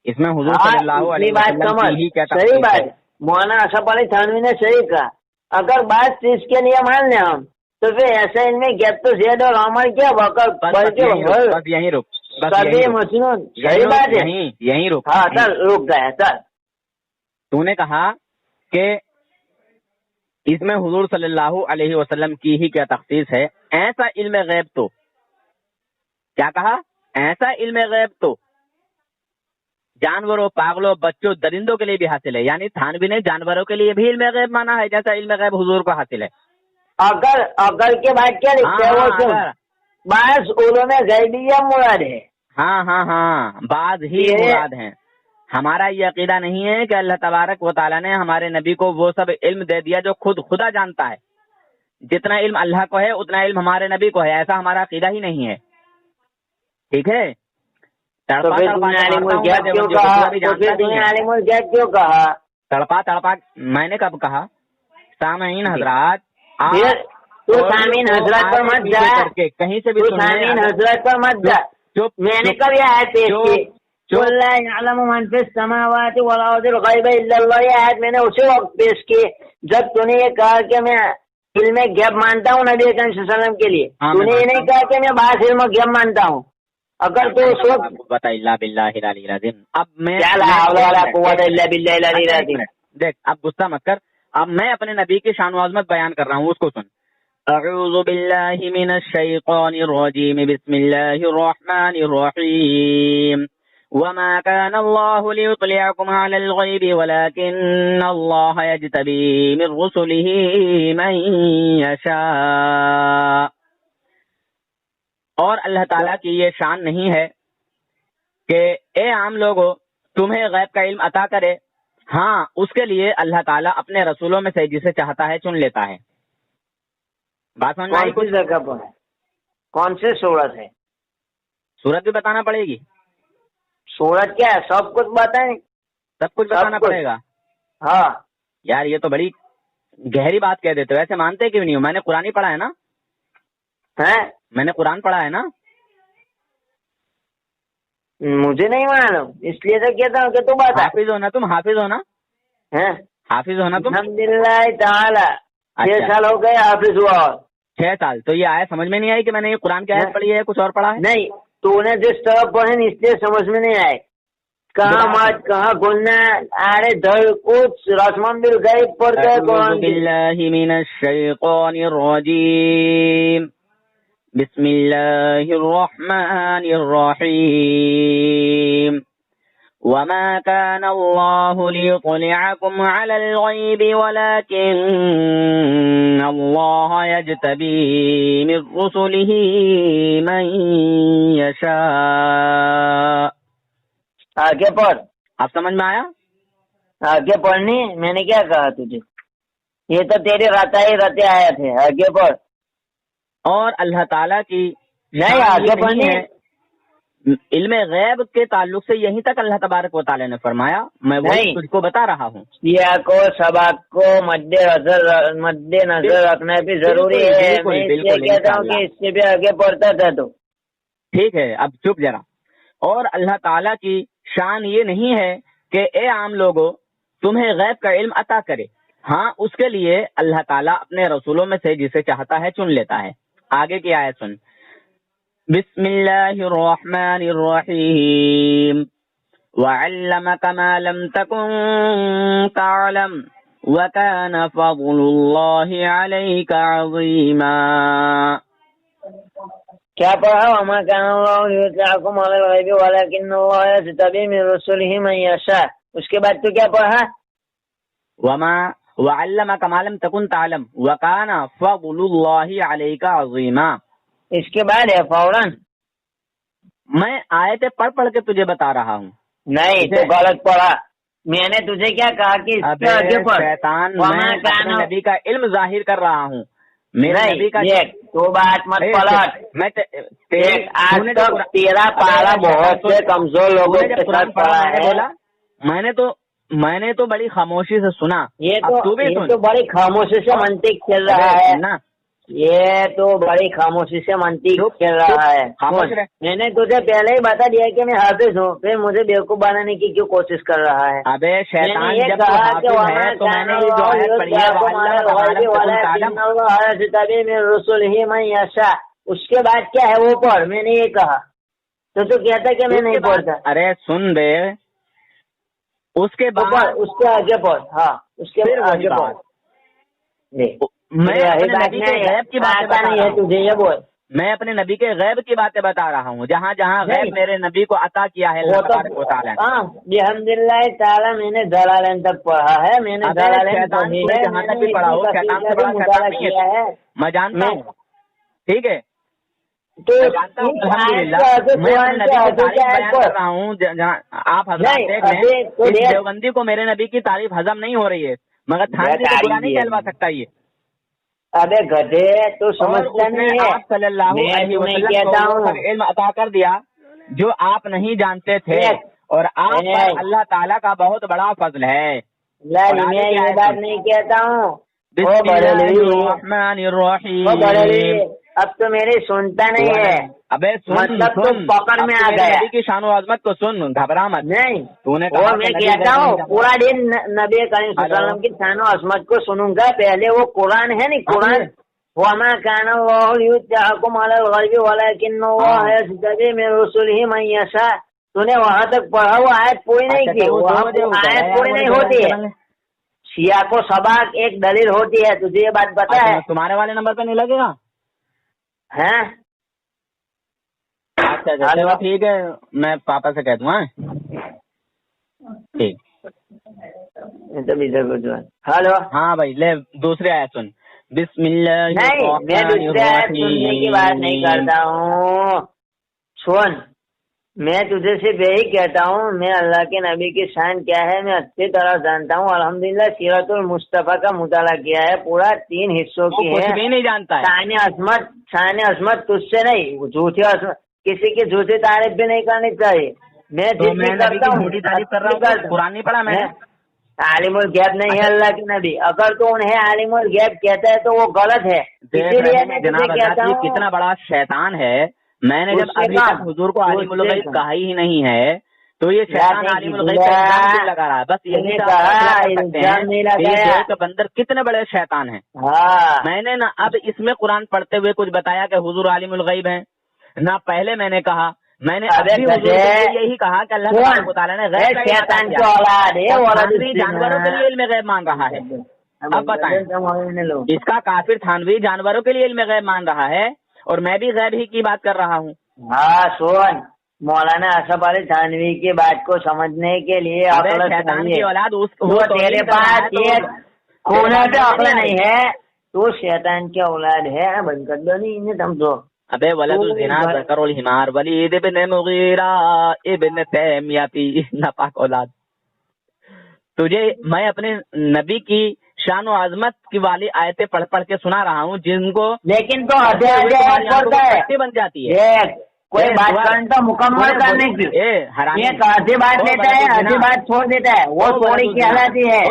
اس میں حضور صلی اللہ علیہ وسلم کی ہی کیا صحیح بات ہے، مولانا اشرف علی تھانوی نے صحیح کہا۔ اگر بات چیز کے لیے مان لیں ہم تو پھر ایسے ان میں گیپ تو زید اور عمر کیا وقت بس یہیں رک، سبھی مسنون، صحیح بات ہے، یہیں رک۔ ہاں چل رک گیا چل۔ تو نے کہا کہ اس میں حضور صلی اللہ علیہ وسلم کی ہی کیا تخصیص ہے، ایسا علم غیب تو کیا کہا، ایسا علم غیب تو جانوروں، پاگلوں، بچوں، درندوں کے لیے بھی حاصل ہے، یعنی تھانوی نے جانوروں کے لیے بھی علم غیب مانا ہے جیسا علم غیب حضور کو حاصل ہے۔ اگر کے بعد کیا لکھتے ہیں وہ سن، بعض علوم غیبیہ مراد ہے۔ ہاں بعض ہی مراد ہیں۔ ہمارا یہ عقیدہ نہیں ہے کہ اللہ تبارک و تعالیٰ نے ہمارے نبی کو وہ سب علم دے دیا جو خود خدا جانتا ہے، جتنا علم اللہ کو ہے اتنا علم ہمارے نبی کو ہے، ایسا ہمارا عقیدہ ہی نہیں ہے، ٹھیک ہے؟ تڑپا میں نے کب کہا؟ سامعین حضرات سامعین حضرات پر مت جا، کہیں سے بھی سامعین حضرات پر مت جا، میں نے کب یہ آیت پیش کی؟ وَلَا يَعْلَمُ مَنْ فِي السَّمَاوَاتِ وَالْأَرْضِ الْغَيْبَ إِلَّا اللَّهُ، یہ آیت میں نے اسی وقت پیش کی جب تو نے یہ کہا کہ میں علم غیب مانتا ہوں نبی کریم صلی اللہ علیہ وسلم کے لیے، تو نے یہ نہیں کہا کہ میں بعض علم غیب مانتا ہوں۔ اگر تو اس وقت بتا باللہ العلی العظیم، اب میں دیکھ اب غصہ مت کر، اب میں اپنے نبی کی شان و عظمت بیان کر رہا ہوں، اس کو سن۔ اعوذ باللہ من الشیطان الرجیم، بسم اللہ الرحمن الرحیم، وما كان الله ليطلعكم على الغيب ولكن الله يجتبي من رسله من يشاء، اور اللہ تعالیٰ کی یہ شان نہیں ہے کہ اے عام لوگوں تمہیں غیب کا علم عطا کرے، ہاں اس کے لیے اللہ تعالیٰ اپنے رسولوں میں سے جسے چاہتا ہے چن لیتا ہے۔ بات سمجھ میں آئی؟ کون سی جگہ پر ہے، کون سے سورت ہے؟ سورت بھی بتانا پڑے گی؟ سورت کیا ہے؟ سب کچھ بتائیں، سب کچھ بتانا پڑے گا؟ ہاں یار یہ تو بڑی گہری بات کہہ دیتے ہو، ایسے مانتے کیوں نہیں ہو؟ میں نے قرآن ہی پڑھا ہے نا، میں نے قرآن پڑھا ہے نا، مجھے نہیں معلوم، اس لیے تو کہتا ہوں کہ تو بتا۔ حافظ ہو نا تم، حافظ ہو نا، حافظ ہو نا تم؟ الحمدللہ تعالی 6 سال ہو گئے حافظ ہوا۔ 6 سال؟ تو یہ آیت سمجھ میں نہیں آئی کہ میں نے یہ قرآن کی آیت پڑھی ہے کچھ اور پڑھا ہے؟ نہیں، تو نے جس طرف پڑھے اس لیے سمجھ میں نہیں آئے، کہاں مات کہاں گلنا، ارے دھڑ کچھ رسمان بل گئے پڑھتے قرآن۔ باللہ من الشیطان الرجیم، بسم اللہ الرحمن الرحیم وما كان الله ليطلعكم على الغيب ولكن الله يجتبي من رسله من يشاء. آگے پڑھ. آپ سمجھ میں آیا؟ آگے پڑھنی میں نے کیا کہا تجھے؟ یہ تو تیرے رتائی رتے آئے تھے. آگے پڑھ. اور اللہ تعالیٰ کی نہیں آگے پڑھنی ہے. علم غیب کے تعلق سے یہیں تک اللہ تبارک و تعالیٰ نے فرمایا میں وہی تجھ کو بتا رہا ہوں. سیاہ کو سباق کو مد نظر رکھنا بھی ضروری ہے. میں اس لیے کہتا ہوں کہ اس سے بھی آگے پڑھتا تھا تو ٹھیک ہے. اب چپ ذرا. اور اللہ تعالیٰ کی شان یہ نہیں ہے کہ اے عام لوگوں تمہیں غیب کا علم عطا کرے. ہاں اس کے لیے اللہ تعالیٰ اپنے رسولوں میں سے جسے چاہتا ہے چن لیتا ہے. آگے کی آیت سن. بسم اللہ الرحمن الرحیم وعلمک ما لم تکن تعلم وکان فضل اللہ علیک عظیما. کیا پڑھا؟ وما كان الله ليطلعكم على الغيب ولكن الله يجتبي من رسله من يشاء. اس کے بعد تو کیا پڑھا؟ وعلمک ما لم تکن تعلم وکان فضل اللہ علیک عظیما. اس کے بعد ہے فوراً. میں آیتیں پڑھ پڑھ کے تجھے بتا رہا ہوں. نہیں تو غلط پڑھا. میں نے تجھے کیا کہا کہ اس سے آگے پڑھ. شیطان میں اپنے نبی کا علم ظاہر کر رہا ہوں. میرے نبی کا تو بات مت پلٹ. میں آج تک تیرا پارا بہت سے کمزور لوگوں کے ساتھ پڑھا ہے. میں نے تو بڑی خاموشی سے سنا. یہ تو بڑی خاموشی سے منطق کھیل رہا ہے نا. یہ تو بڑی خاموشی سے منطق کھیل رہا ہے. میں نے تجھے پہلے ہی بتا دیا کہ میں حافظ ہوں. پھر مجھے بیوقوف بنانے کی کیوں کوشش کر رہا ہے؟ ابے شیطان جب حافظ ہے تو میں نے یہ جو آیت پڑھی ہے رسول ہی من یشاء. اس کے بعد کیا ہے وہ پڑھ. میں نے یہ کہا تو کہتا کہ میں نہیں پڑھتا. ارے سن بے. اس کے بعد اس کے آگے پڑھ. ہاں اس کے آگے پڑھ. میں اپنے نبی کے غیب کی باتیں بتا رہا ہوں. تجھے یہ بول. میں اپنے نبی کے غیب کی باتیں بتا رہا ہوں. جہاں جہاں غیب میرے نبی کو عطا کیا ہے اللہ تبارک و تعالیٰ نے. الحمدللہ تعالیٰ میں نے دلالین تک پڑھا ہے. میں نے شیطان کو جہاں تک بھی پڑھا ہو شیطان سے بڑا شیطان نہیں ہے. میں جانتا ہوں. ٹھیک ہے. میں جانتا ہوں الحمدللہ. میں اپنے نبی کی تعریف بیان کر رہا ہوں. آپ حضرات دیکھ لیں دیوبندی کو میرے نبی کی تعریف ہضم نہیں ہو رہی ہے مگر تھانوی کو برا نہیں کہلوا سکتا یہ. ابے گدھے تو سمجھتا نہیں ہے. آپ صلی اللہ علیہ وسلم کو علم عطا کر دیا جو آپ نہیں جانتے تھے اور آپ پر اللہ تعالیٰ کا بہت بڑا فضل ہے. میں یہ بات نہیں کہتا ہوں. بسم اللہ الرحمن الرحیم. اب تو میری سنتا نہیں ہے. ابے مطلب تو پکڑ میں آ گیا. نبی کی شان و عظمت کو سن. گھبرا مت. نہیں تو نے وہ میں کہتا ہوں پورا دن نبی کریم صلی اللہ علیہ وسلم کی شان و عظمت کو سنوں گا. پہلے وہ قرآن ہے نہیں قرآن. وما كان الله ليطلعكم على الغيب ولكن الله يجتبي من رسله من يشاء. تو نے وہاں تک پڑھا وہ آیت پوری نہیں کی. آیت پوری نہیں ہوتی ہے. شیعہ کو سباق ایک دلیل ہوتی ہے. تجھے یہ بات پتا ہے؟ تمہارے والے نمبر پہ نہیں لگے گا. ہاں اچھا ٹھیک ہے. میں پاپا سے کہہ دوں. ٹھیک. ہلو. ہاں بھائی لے دوسری آیت سن. بسم اللہ. نہیں میں دوسری آیت سننے کی بات نہیں کرتا ہوں. سن میں تجھے صرف یہی کہتا ہوں میں اللہ کے نبی کی شان کیا ہے میں اچھی طرح جانتا ہوں. الحمدللہ سیرت المصطفیٰ کا مطالعہ کیا ہے. پورا 3 حصوں کی ہے. کچھ بھی نہیں جانتا ہے. شان عظمت تجھ سے نہیں. جھوٹی عظمت کسی کی جھوٹی تعریف بھی نہیں کرنی چاہیے. میں کرتا ہوں تعریف کر رہا ہوں. قرآن نہیں پڑھا میں نے. عالم الغیب نہیں ہے اللہ کے نبی. اگر تو انہیں عالم الغیب کہتا ہے تو وہ غلط ہے. اسی لیے جناب کتنا بڑا شیطان ہے. میں نے جب ابھی تک حضور کو عالم الغیب کہا ہی نہیں ہے تو یہ شیطان عالم الغیب کا الزام لگا رہا ہے. بس یہی کہ بندر کتنے بڑے شیطان ہیں. میں نے نہ اب اس میں قرآن پڑھتے ہوئے کچھ بتایا کہ حضور عالم الغیب ہیں نہ پہلے میں نے کہا. میں نے ابھی یہی کہا کہ اللہ تعالیٰ نے جانوروں کے لیے علم غیب مان رہا ہے. اب بتائیں اس کا کافر تھانوی جانوروں کے لیے علم غیب مان رہا ہے اور میں بھی غیب ہی کی بات کر رہا ہوں. ہاں سن، مولانا اشرف علی تھانوی کی بات کو سمجھنے کے لیے ابے عقل شیطان کی چاہیے. اولاد وہ تیرے پاس یہ کھونا پہ عقل نہیں نہیں ہے، تو شیطان کی اولاد ہے. بند کر دو نہیں انہیں سمجھو. ابے ولد الزنا ذکر الحمار ولید ابن مغیرہ ابن تیمیتی ناپاک اولاد. تجھے میں اپنے نبی کی شان و عظمت کی والی آیتیں پڑھ پڑھ کے سنا رہا ہوں جن کو لیکن تو آدھے پڑھتا ہے. پٹی بن جاتی ہے. دیکھ، کوئی بات کرنا تو مکمل کرنے کی. ایک آدھی بات لیتا ہے، آدھی بات چھوڑ دیتا ہے، وہ تھوڑی کہلاتی ہے.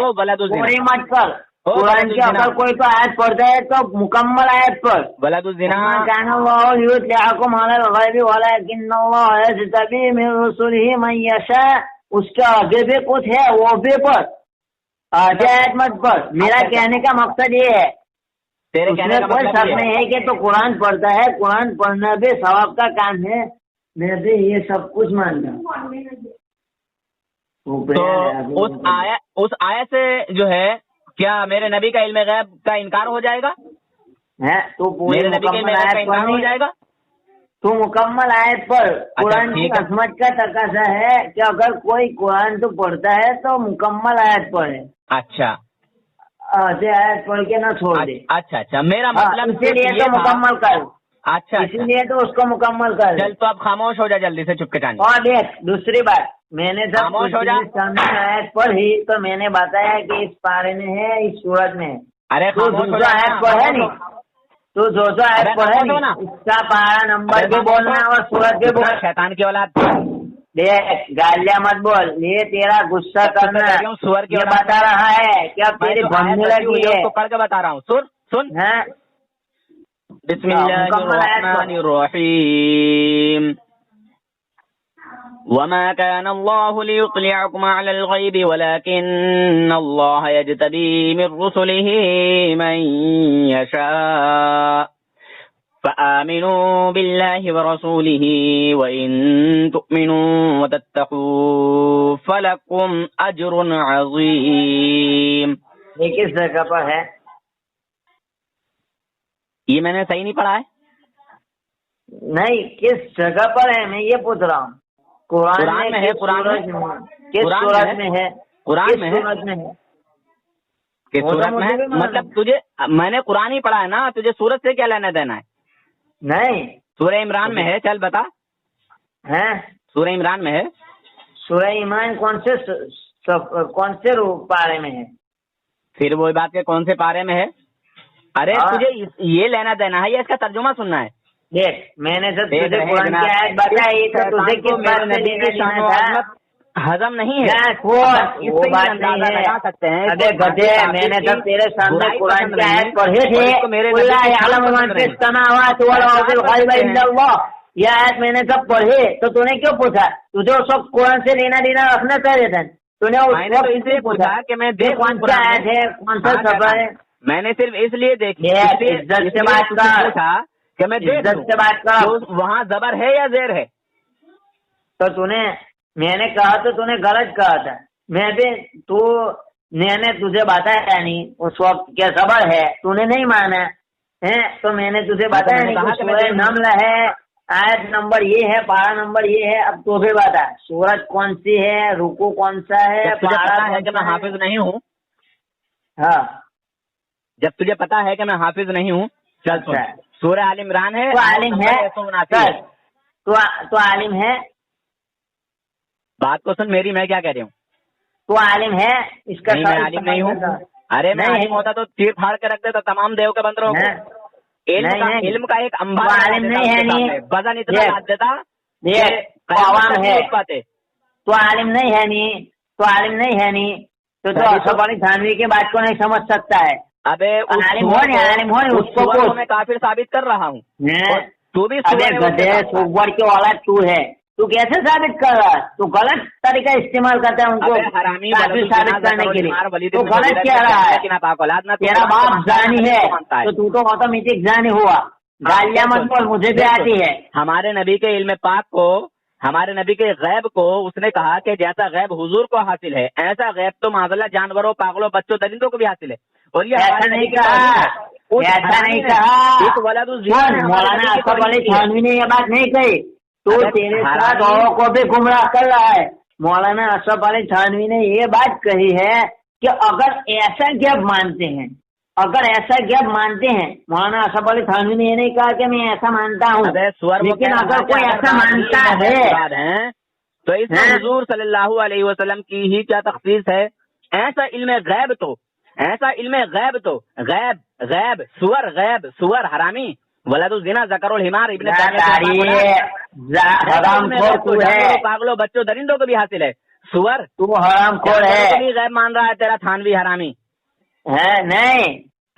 تھوڑی مت کر. قرآن کی اگر کوئی تو آیت پڑھتا ہے تو مکمل آیت پڑھ. ولد الزنا كان الله يطلعكم على الغيب ولكن الله يجتبي من رسله من يشاء. اس کا آگے بھی کچھ ہے وہ بھی پڑھ. آدھے آیت مت پڑھ. میرا کہنے کا مقصد یہ ہے، تیرے اس کہنے میں کا کوئی مطلب شک یہ ہے. نہیں ہے کہ تو قرآن پڑھتا ہے. قرآن پڑھنا بھی ثواب کا کام ہے. میں بھی یہ سب کچھ مانتا ہوں. تو اس آیت سے جو ہے کیا میرے نبی کا علم غیب کا انکار ہو جائے گا؟ تو پوری میرے نبی کے علم مکمل غیب کا آیت انکار ہو پڑھنی. جائے گا؟ تو مکمل آیت پر. قرآن کی ٹھیک ہے. عظمت کا تقاضا ہے کہ اگر کوئی قرآن تو پڑھتا ہے تو مکمل آیت پڑھے. اچھا آدھے آیت پڑھ کے نہ چھوڑ دے. اچھا میرا مطلب اسی لیے تو مکمل کر. اچھا اسی لیے تو اس کو مکمل کر. چل تو اب خاموش ہو جا جلدی سے چپ کے جانے. اور دیکھ دوسری بات، میں نے جب خاموش ہو جا. سامنے آیت پڑھی تو میں نے بتایا کہ اس پارے میں ہے، اس صورت میں ہے. ارے تو خاموش ہو جو آیت پڑھے نہیں، تو جو آیت پڑھے نہیں اس کا پارا نمبر بھی بولنا اور صورت بھی بولنا. شیطان کی اولاد دیکھ گالیاں مت بول. یہ تیرا غصہ کرنا یہ بتا رہا ہے کہ اب تیری بننے لگی ہے. پڑھ کے بتا رہا ہوں. سن بسم اللہ الرحمن الرحیم. وما كان الله ليطلعكم على الغيب ولكن الله يجتبي من رسله من يشاء فآمنوا بالله ورسوله وإن تؤمنوا وتتقوا فلكم أجر عظيم. یہ کس جگہ پر ہے؟ یہ میں نے صحیح نہیں پڑھا ہے. نہیں، کس جگہ پر ہے میں یہ پوچھ رہا ہوں. قرآن میں ہے. قرآن میں کس صورت میں ہے؟ قرآن میں ہے. کس وہ تو صورت میں مجھے ہے؟ بھی معلوم. مطلب تجھے میں نے قرآن ہی پڑھا ہے نا، تجھے سورت سے کیا لینا دینا ہے؟ نہیں، سورہ عمران میں ہے. چل بتا. سورہ عمران میں ہے. سورہ ایمان کون سے پارے میں ہے؟ پھر وہی بات کہ کون سے پارے میں ہے. ارے تجھے یہ لینا دینا ہے یا اس کا ترجمہ سننا ہے؟ دیکھ، میں نے جب تجھے قرآن کی آیت بتائی تو تجھے کس بات سے لینا تھا؟ ہضم نہیں ہے. وہ بات نہیں ہے. ارے گدھے، میں نے جب تیرے سامنے قرآن کی آیت پڑھے تھے یہ آیت میں نے جب پڑھے تو تو نے کیوں پوچھا؟ تجھے اس وقت قرآن سے لینا دینا رکھنا چاہیے تھا. تو نے اس سے پوچھا کہ میں دیکھ کون سی آیت ہے، کون سا سفر ہے. میں نے صرف اس لیے دیکھی عزت سے بات کر کہ میں عزت سے بات کر. وہاں زبر ہے یا زیر ہے؟ تو میں نے کہا تو نے غلط کہا تھا. میں نے تجھے بتایا نہیں اس وقت کیا زبر ہے، تو نے نہیں مانا ہے. تو میں نے تجھے بتایا نہیں کہ سورہ نمل ہے، آیت نمبر یہ ہے، پارا نمبر یہ ہے. اب تو بھی بتا سورت کون سی ہے، رکو کون سا ہے، پارا ہے کہ میں حافظ نہیں ہوں. ہاں، جب تجھے پتا ہے کہ میں حافظ نہیں ہوں، چل سورہ آل عمران ہے. تو عالم ہے، تو عالم ہے. بات کو سن میری، میں کیا کہہ رہی ہوں. تو عالم ہے اس کا. میں عالم نہیں ہوں. ارے میں عالم ہوتا تو چیر پھاڑ کے رکھ دیتا تمام دیو کے بندروں کو. علم کا ایک انبار عالم نہیں ہے، نہیں وزن اتنا بات دیتا عوام ہے. تو عالم نہیں ہے نہیں، تو عالم نہیں ہے نہیں، تو اشرف علی تھانوی کی بات کو نہیں سمجھ سکتا ہے. ابے عالم ہو نہیں اس کو میں کافر ثابت کر رہا ہوں. تو بھی سور کی اولاد تو ہے، تو کیسے ثابت کر رہا ہے؟ تو غلط طریقہ استعمال کرتا ہے ان کو ثابت کرنے کے لیے. تو غلط کہہ رہا ہے. تیرا باپ زانی ہے تو آٹومیٹک زانی ہوا. گالیاں مت بول، مجھے بھی آتی ہے. ہمارے نبی کے علم پاک کو، ہمارے نبی کے غیب کو اس نے کہا کہ جیسا غیب حضور کو حاصل ہے ایسا غیب تو معاذ اللہ جانوروں، پاگلوں، بچوں، درندوں کو بھی حاصل ہے. اور یہ ایسا نہیں کہا. ایسا نہیں کہا. مولانا اشرف علی تھانوی نے یہ بات نہیں کہی. تو تیرے ساتھ اوروں کو بھی گمراہ کر رہا ہے. مولانا اشرف علی تھانوی نے یہ بات کہی ہے کہ اگر ایسا گیپ مانتے ہیں, مولانا اشرف علی تھانوی نے یہ نہیں کہا کہ میں ایسا مانتا ہوں, لیکن اگر کوئی ایسا مانتا ہے تو اس میں حضور صلی اللہ علیہ وسلم کی ہی کیا تخصیص ہے؟ ایسا علم غیب تو غیب سور حرامی ولد الزنا ذکر الحمار ابن حرام خور ہے, پاگلوں بچوں درندوں کو بھی حاصل ہے. سور تو حرام خور ہے, غیب مان رہا ہے تیرا تھانوی حرامی ہے نہیں.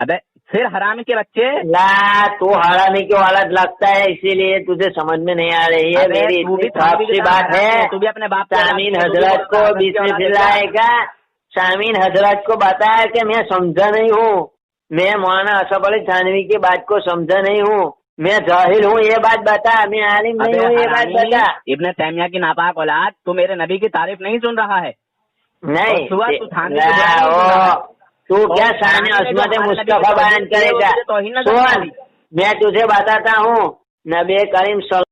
ابے پھر حرامی کے بچے لا تو حرامی کی حالت لگتا ہے, اسی لیے تجھے سمجھ میں نہیں آ رہی ہے. میری اتنی صاف سی بات ہے, تو بھی اپنے باپ سامعین حضرت کو بیچ میں چلائے گا. سامعین حضرت کو بتایا کہ میں سمجھا نہیں ہوں, میں مولانا اشرف علی تھانوی کی بات کو سمجھا نہیں ہوں, میں جاہل ہوں یہ بات بتا, میں عالم نہیں ہوں یہ بات بتا. ابن تیمیہ کی ناپاک اولاد, تو میرے نبی کی تعریف نہیں سن رہا ہے. نہیں تو کیا شان عصمت مصطفیٰ بیان کرے گا؟ سن, میں تجھے بتاتا ہوں, نبی کریم صلی